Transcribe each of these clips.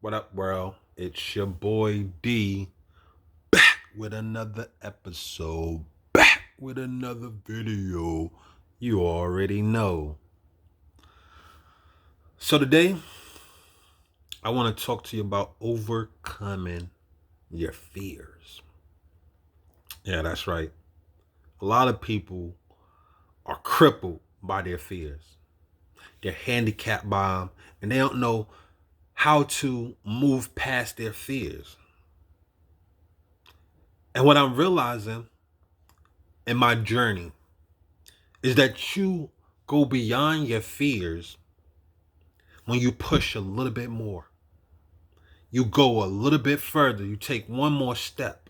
What up, world? It's your boy D back with another episode, back with another video. You already know. So, today, I want to talk to you about overcoming your fears. Yeah, that's right. A lot of people are crippled by their fears, they're handicapped by them, and they don't know how to move past their fears. And what I'm realizing in my journey is that you go beyond your fears when you push a little bit more. You go a little bit further. You take one more step.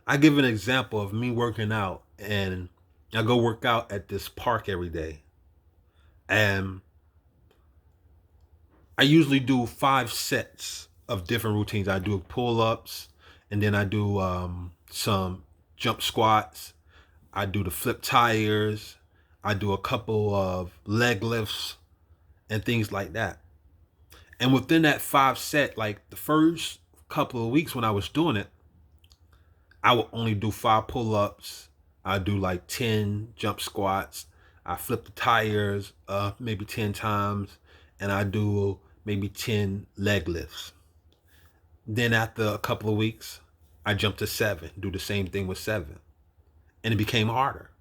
I give an example of me working out, and I go work out at this park every day. And I usually do 5 sets of different routines. I do pull ups, and then I do some jump squats. I do the flip tires. I do a couple of leg lifts and things like that. And within that 5 set, like the first couple of weeks when I was doing it, I would only do 5 pull-ups. I do like 10 jump squats. I flip the tires maybe 10 times, and I do maybe 10 leg lifts. Then after a couple of weeks, I jumped to 7, do the same thing with 7. And it became harder.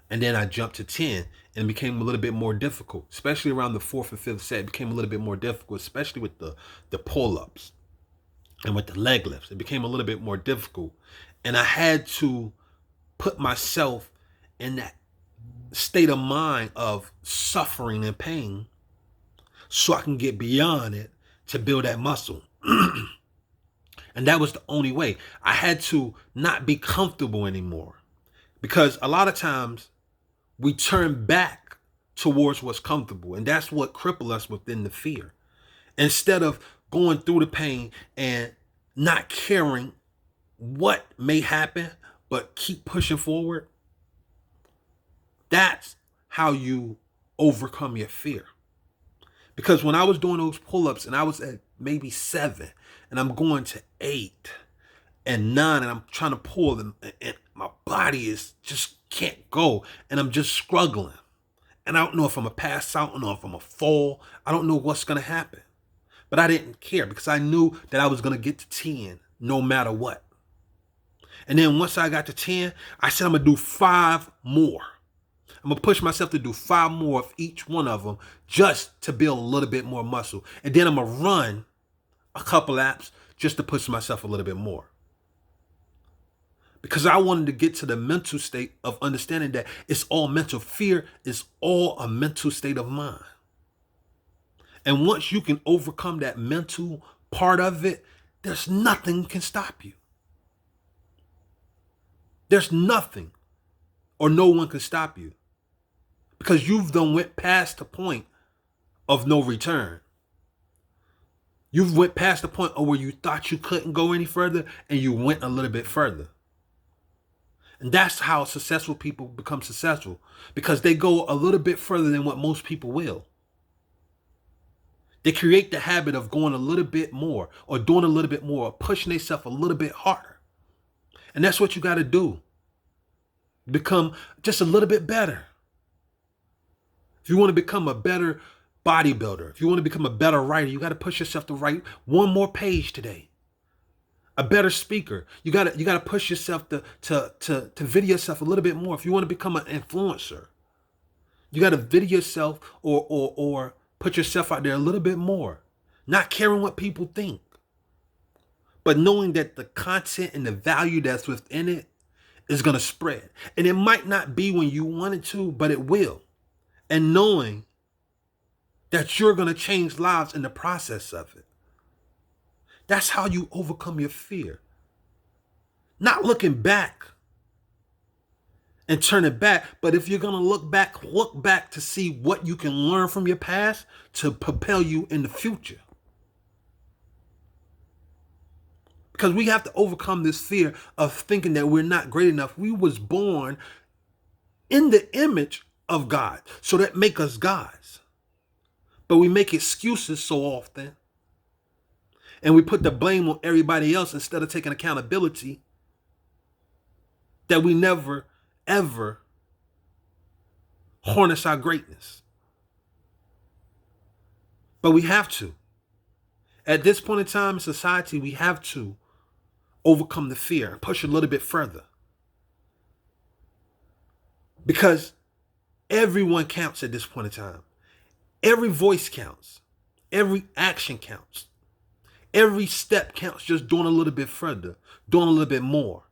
And then I jumped to 10 and it became a little bit more difficult, especially around the fourth and fifth set. It became a little bit more difficult, especially with the pull-ups and with the leg lifts. It became a little bit more difficult. And I had to put myself in that state of mind of suffering and pain so I can get beyond it to build that muscle. And that was the only way. I had to not be comfortable anymore. Because a lot of times we turn back towards what's comfortable. And that's what crippled us within the fear. Instead of going through the pain and not caring what may happen, but keep pushing forward, that's how you overcome your fear. Because when I was doing those pull-ups and I was at maybe 7 and I'm going to 8 and 9 and I'm trying to pull them and my body is just can't go and I'm just struggling. And I don't know if I'm gonna pass out, I don't know if I'm gonna fall. I don't know what's gonna happen. But I didn't care because I knew that I was gonna get to 10 no matter what. And then once I got to 10, I said I'm gonna do 5 more. I'm gonna push myself to do 5 more of each one of them just to build a little bit more muscle. And then I'm gonna run a couple laps just to push myself a little bit more. Because I wanted to get to the mental state of understanding that it's all mental. Fear is all a mental state of mind. And once you can overcome that mental part of it, there's nothing can stop you. There's nothing or no one can stop you. Because you've done went past the point of no return. You've went past the point of where you thought you couldn't go any further and you went a little bit further. And that's how successful people become successful, because they go a little bit further than what most people will. They create the habit of going a little bit more or doing a little bit more or pushing themselves a little bit harder. And that's what you got to do. Become just a little bit better. If you want to become a better bodybuilder, if you want to become a better writer, you got to push yourself to write one more page today. A better speaker, you got to push yourself to video yourself a little bit more. If you want to become an influencer, you got to video yourself or put yourself out there a little bit more. Not caring what people think, but knowing that the content and the value that's within it is going to spread. And it might not be when you want it to, but it will. And knowing that you're going to change lives in the process of it. That's how you overcome your fear. Not looking back and turn it back, but if you're going to look back to see what you can learn from your past to propel you in the future. Because we have to overcome this fear of thinking that we're not great enough. We was born in the image of God, so that make us gods. But we make excuses so often And we put the blame on everybody else instead of taking accountability that we never, ever harness our greatness. But we have to. At this point in time in society, we have to overcome the fear and push a little bit further. Because everyone counts at this point in time. Every voice counts. Every action counts. Every step counts, just doing a little bit further, doing a little bit more,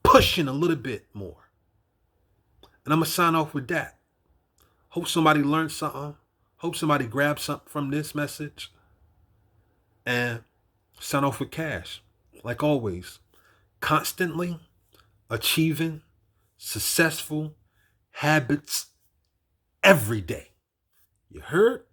pushing a little bit more. And I'm going to sign off with that. Hope somebody learned something. Hope somebody grabbed something from this message. And sign off with cash. Like always, constantly achieving successful habits every day. You heard?